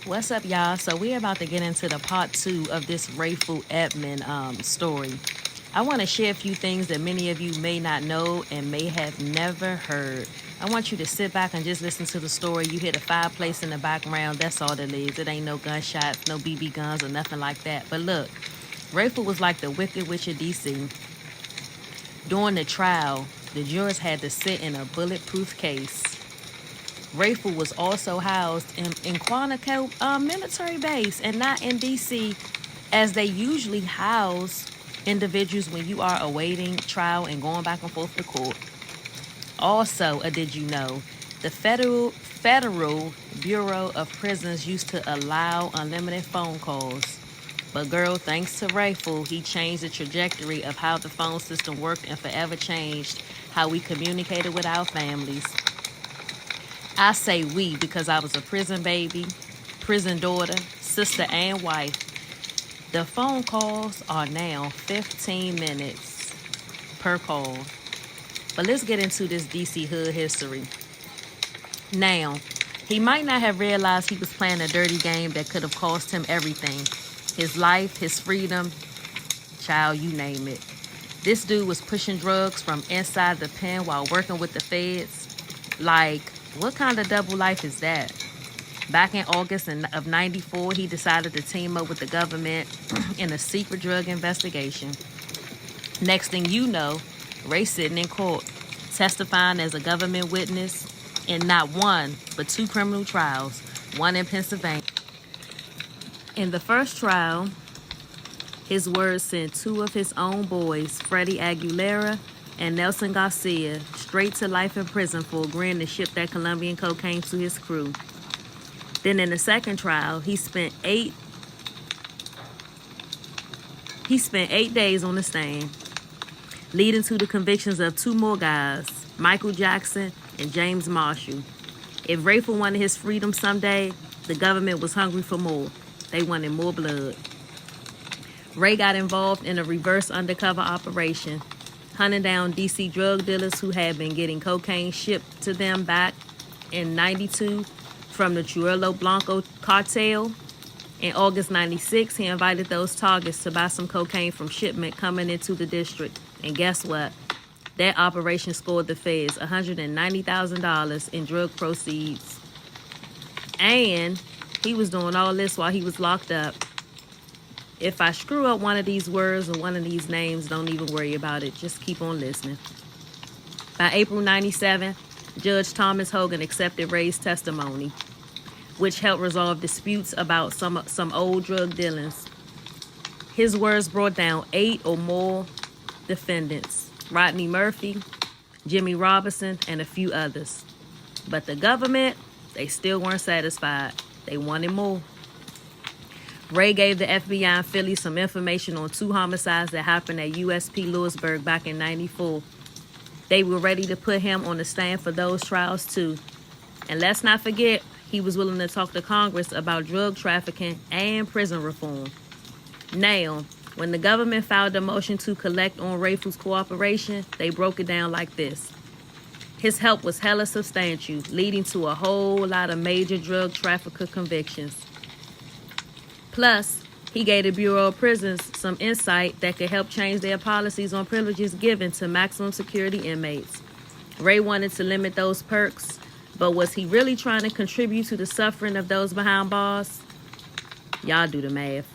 What's up, y'all? So we're about to get into the part two of this Rayful Edmond story. I want to share a few things that many of you may not know and may have never heard. I want you to sit back and just listen to the story. You hear the fireplace in the background. That's all it is. It ain't no gunshots, no BB guns, or nothing like that. But look, Rayful was like the Wicked Witch of DC. During the trial, the jurors had to sit in a bulletproof case. Rayful was also housed in Quantico military base and not in D.C. as they usually house individuals when you are awaiting trial and going back and forth to court. Also, did you know, the Federal Bureau of Prisons used to allow unlimited phone calls. But girl, thanks to Rayful, he changed the trajectory of how the phone system worked and forever changed how we communicated with our families. I say we because I was a prison baby, prison daughter, sister, and wife. The phone calls are now 15 minutes per call. But let's get into this DC hood history. Now, he might not have realized he was playing a dirty game that could have cost him everything. His life, his freedom, child, you name it. This dude was pushing drugs from inside the pen while working with the feds. Like, what kind of double life is that? Back in August of 94, he decided to team up with the government in a secret drug investigation. Next thing you know, Ray sitting in court, testifying as a government witness in not one, but two criminal trials, one in Pennsylvania. In the first trial, his words sent two of his own boys, Freddie Aguilera and Nelson Garcia, straight to life in prison for agreeing to ship that Colombian cocaine to his crew. Then in the second trial, he spent 8 days on the stand, leading to the convictions of two more guys, Michael Jackson and James Marshall. If Rayful wanted his freedom someday, the government was hungry for more. They wanted more blood. Ray got involved in a reverse undercover operation, hunting down DC drug dealers who had been getting cocaine shipped to them back in 92 from the Trujillo Blanco cartel. In August 96, he invited those targets to buy some cocaine from shipment coming into the district. And guess what? That operation scored the feds $190,000 in drug proceeds. And he was doing all this while he was locked up. If I screw up one of these words or one of these names, don't even worry about it. Just keep on listening. By April 97, Judge Thomas Hogan accepted Ray's testimony, which helped resolve disputes about some old drug dealings. His words brought down 8 or more defendants, Rodney Murphy, Jimmy Robinson, and a few others. But the government, they still weren't satisfied. They wanted more. Ray gave the FBI in Philly some information on 2 homicides that happened at USP Lewisburg back in 94. They were ready to put him on the stand for those trials too. And let's not forget, he was willing to talk to Congress about drug trafficking and prison reform. Now, when the government filed a motion to collect on Rayful's cooperation, they broke it down like this. His help was hella substantial, leading to a whole lot of major drug trafficker convictions. Plus, he gave the Bureau of Prisons some insight that could help change their policies on privileges given to maximum security inmates. Ray wanted to limit those perks, but was he really trying to contribute to the suffering of those behind bars? Y'all do the math.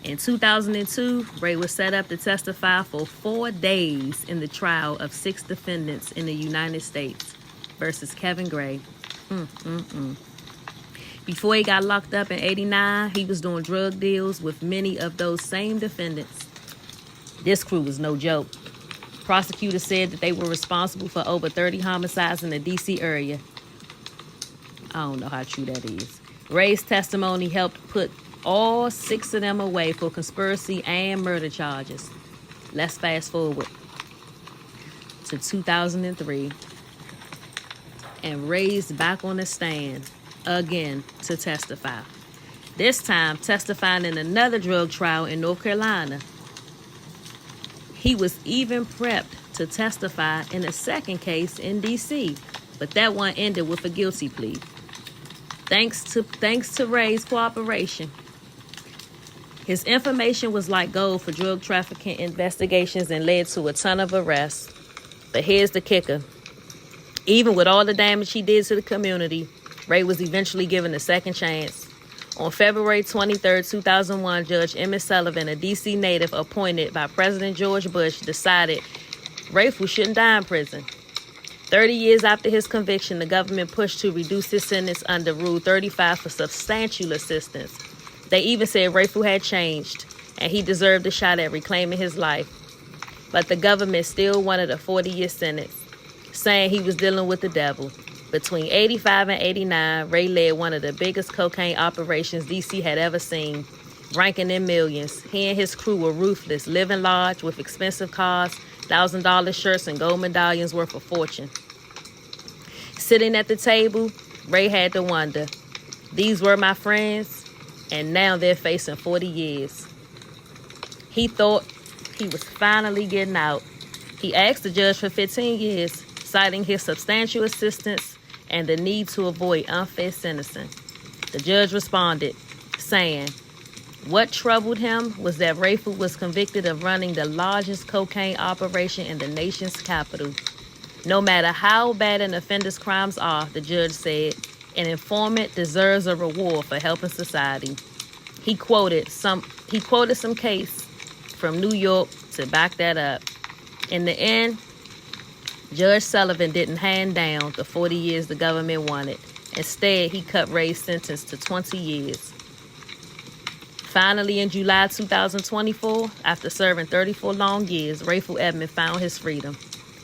In 2002, Ray was set up to testify for 4 days in the trial of 6 defendants in the United States versus Kevin Gray. Before he got locked up in 89, he was doing drug deals with many of those same defendants. This crew was no joke. Prosecutors said that they were responsible for over 30 homicides in the D.C. area. I don't know how true that is. Ray's testimony helped put all 6 of them away for conspiracy and murder charges. Let's fast forward to 2003. And Ray's back on the stand again to testify. This time testifying in another drug trial in North Carolina. He was even prepped to testify in a second case in D.C., but that one ended with a guilty plea. Thanks to Ray's cooperation, his information was like gold for drug trafficking investigations and led to a ton of arrests. But here's the kicker. Even with all the damage he did to the community, Ray was eventually given a second chance. On February 23, 2001, Judge Emmett Sullivan, a D.C. native appointed by President George Bush, decided Rayful shouldn't die in prison. 30 years after his conviction, the government pushed to reduce his sentence under Rule 35 for substantial assistance. They even said Rayful had changed, and he deserved a shot at reclaiming his life. But the government still wanted a 40-year sentence, saying he was dealing with the devil. Between 85 and 89, Ray led one of the biggest cocaine operations D.C. had ever seen, ranking in millions. He and his crew were ruthless, living large with expensive cars, $1,000 shirts, and gold medallions worth a fortune. Sitting at the table, Ray had to wonder, these were my friends, and now they're facing 40 years. He thought he was finally getting out. He asked the judge for 15 years, citing his substantial assistance and the need to avoid unfair sentencing. The judge responded, saying, what troubled him was that Rayful was convicted of running the largest cocaine operation in the nation's capital. No matter how bad an offender's crimes are, the judge said, an informant deserves a reward for helping society. He quoted some case from New York to back that up. In the end, Judge Sullivan didn't hand down the 40 years the government wanted. Instead, he cut Ray's sentence to 20 years. Finally, in July 2024, after serving 34 long years, Rayful Edmond found his freedom.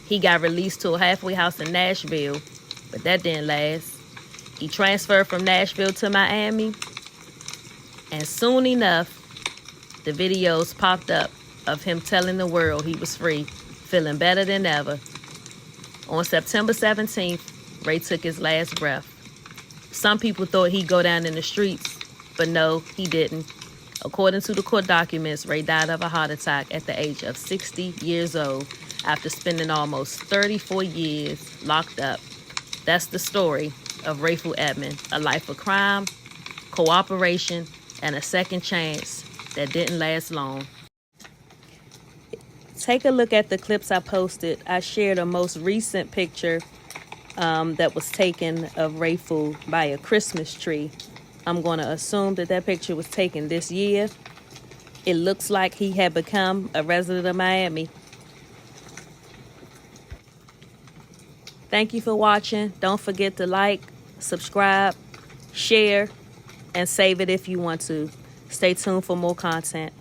He got released to a halfway house in Nashville, but that didn't last. He transferred from Nashville to Miami, and soon enough, the videos popped up of him telling the world he was free, feeling better than ever. On September 17th, Ray took his last breath. Some people thought he'd go down in the streets, but no, he didn't. According to the court documents, Ray died of a heart attack at the age of 60 years old after spending almost 34 years locked up. That's the story of Rayful Edmond, a life of crime, cooperation, and a second chance that didn't last long. Take a look at the clips I posted. I shared a most recent picture that was taken of Rayful by a Christmas tree. I'm going to assume that that picture was taken this year. It looks like he had become a resident of Miami. Thank you for watching. Don't forget to like, subscribe, share, and save it if you want to. Stay tuned for more content.